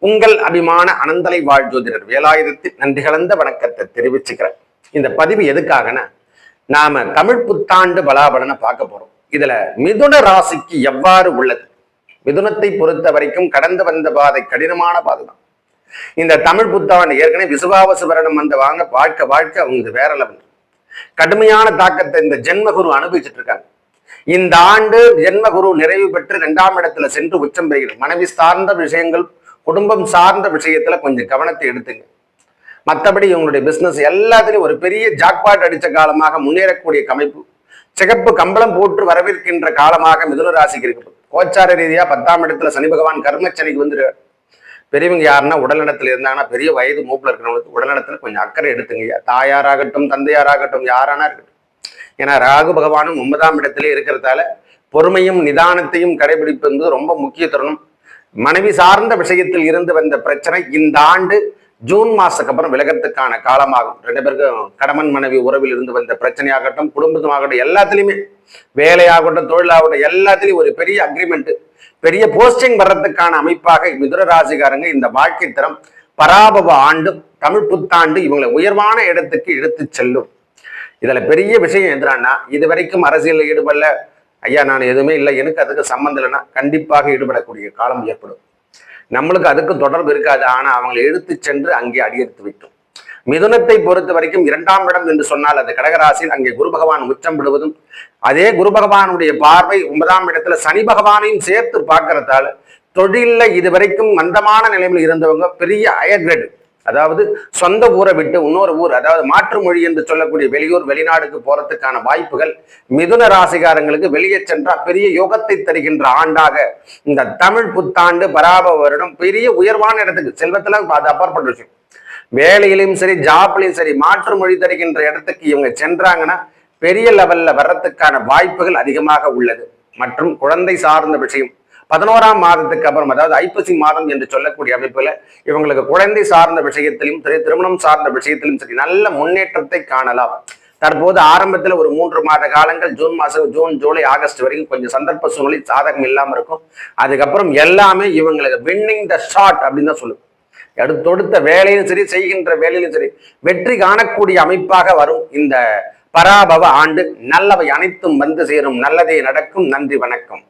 உங்கள் அபிமான அனந்தலை வாழ் ஜோதிடர் வேலாயுதத்தின் நன்றி கலந்த வணக்கத்தை தெரிவிச்சுக்கிறேன். இந்த பதிவு எதுக்காகனா, நாம தமிழ் புத்தாண்டு பலாபலனை பார்க்க போறோம். இதுல மிதுன ராசிக்கு எவ்வாறு உள்ளது, மிதுனத்தை பொறுத்த வரைக்கும் கடந்து வந்த பாதை கடினமான பாதை தான். இந்த தமிழ் புத்தாண்டு ஏற்கனவே விசுவாவசு வருடம் வந்த வாழ்க்கை அவங்க வேற லெவல். கடுமையான தாக்கத்தை இந்த ஜென்மகுரு அனுபவிச்சுட்டு இருக்காங்க. இந்த ஆண்டு ஜென்மகுரு நிறைவு பெற்று 2ஆம் இடத்துல சென்று உச்சம் பெறுகிறது. மனைவி சார்ந்த விஷயங்கள், குடும்பம் சார்ந்த விஷயத்துல கொஞ்சம் கவனத்தை எடுத்துங்க. மற்றபடி இவங்களுடைய பிசினஸ் எல்லாத்திலையும் ஒரு பெரிய ஜாக்பாட் அடிச்ச காலமாக முன்னேறக்கூடிய அமைப்பு, சிகப்பு கம்பளம் போட்டு வரவேற்கின்ற காலமாக மிதுன ராசிக்கு இருக்கு. கோச்சார ரீதியா 10ஆம் இடத்துல சனி பகவான் கர்மச்சனிக்கு வந்துரு. பெரியவங்க யாருன்னா உடல்நலத்துல இருந்தாங்கன்னா, பெரிய வயது மூப்புல இருக்கிறவங்களுக்கு உடல்நலத்துல கொஞ்சம் அக்கறை எடுத்துங்க. தாயாராகட்டும் தந்தையாராகட்டும் யாரானா இருக்கட்டும். ஏன்னா ராகு பகவானும் 9ஆம் இடத்திலே இருக்கிறதால பொறுமையும் நிதானத்தையும் கடைபிடிப்பது ரொம்ப முக்கிய தருணம். மனைவி சார்ந்த விஷயத்தில் இருந்து வந்த பிரச்சனை இந்த ஆண்டு ஜூன் மாசத்துக்கு அப்புறம் விலகத்துக்கான காலமாகும். 2 பேருக்கும் கணவன் மனைவி உறவில் இருந்து வந்த பிரச்சனையாகட்டும், குடும்பமாகட்டும், எல்லாத்துலேயுமே வேலையாகட்டும், தொழிலாகட்டும், எல்லாத்துலேயும் ஒரு பெரிய அக்ரிமெண்ட், பெரிய போஸ்டிங் வர்றதுக்கான அமைப்பாக மிதுன ராசிக்காரங்க இந்த வாழ்க்கை தரம் பராபவ ஆண்டு தமிழ் புத்தாண்டு இவங்களை உயர்வான இடத்துக்கு எடுத்து செல்லும். இதுல பெரிய விஷயம் எதுனா, இது வரைக்கும் அரசியலில் ஈடுபடல, ஐயா நான் எதுவுமே இல்லை, எனக்கு அதுக்கு சம்மந்தம் இல்லைன்னா கண்டிப்பாக ஈடுபடக்கூடிய காலம் ஏற்படும். நம்மளுக்கு அதுக்கு தொடர்பு இருக்காது. ஆனா அவங்களை எடுத்து சென்று அங்கே அடியெடுத்து வைக்கும். மிதுனத்தை பொறுத்த வரைக்கும் 2ஆம் இடம் என்று சொன்னால் அது கடகராசியில் அங்கே குரு பகவான் உச்சம் விடுவதும், அதே குரு பகவானுடைய பார்வை 9ஆம் இடத்துல சனி பகவானையும் சேர்த்து பார்க்கறதால தொழில இது வரைக்கும் மந்தமான நிலைமையில் இருந்தவங்க பெரிய ஹையர் கிரேடு, அதாவது சொந்த ஊரை விட்டு இன்னொரு ஊர், அதாவது மாற்று மொழி என்று சொல்லக்கூடிய வெளியூர் வெளிநாடுக்கு போறதுக்கான வாய்ப்புகள் மிதுன ராசிகாரங்களுக்கு வெளியே சென்றா பெரிய யோகத்தை தருகின்ற ஆண்டாக இந்த தமிழ் புத்தாண்டு பராபவ வருடம் பெரிய உயர்வான இடத்துக்கு செல்வத்துல அது அப்பாற்பட்ட விஷயம். வேலையிலையும் சரி, ஜாப்லையும் சரி, மாற்று மொழி தருகின்ற இடத்துக்கு இவங்க சென்றாங்கன்னா பெரிய லெவல்ல வர்றதுக்கான வாய்ப்புகள் அதிகமாக உள்ளது. மற்றும் குழந்தை சார்ந்த விஷயம் 11ஆம் மாதத்துக்கு அப்புறம், அதாவது ஐப்பசி மாதம் என்று சொல்லக்கூடிய அமைப்புல இவங்களுக்கு குழந்தை சார்ந்த விஷயத்திலும் சரி, திருமணம் சார்ந்த விஷயத்திலும் சரி நல்ல முன்னேற்றத்தை காணலாம். தற்போது ஆரம்பத்துல ஒரு 3 மாத காலங்கள் ஜூன் மாசம், ஜூன் ஜூலை ஆகஸ்ட் வரைக்கும் கொஞ்சம் சந்தர்ப்ப சூழ்நிலை சாதகம் இல்லாம இருக்கும். அதுக்கப்புறம் எல்லாமே இவங்களுக்கு வின்னிங் த ஷாட் அப்படின்னு தான் சொல்லுவோம். அடுத்தொடுத்த வேலையிலும் சரி, செய்கின்ற வேலையிலும் சரி வெற்றி காணக்கூடிய அமைப்பாக வரும் இந்த பராபவ ஆண்டு. நல்லவை அனைத்தும் வந்து சேரும், நல்லதே நடக்கும். நன்றி, வணக்கம்.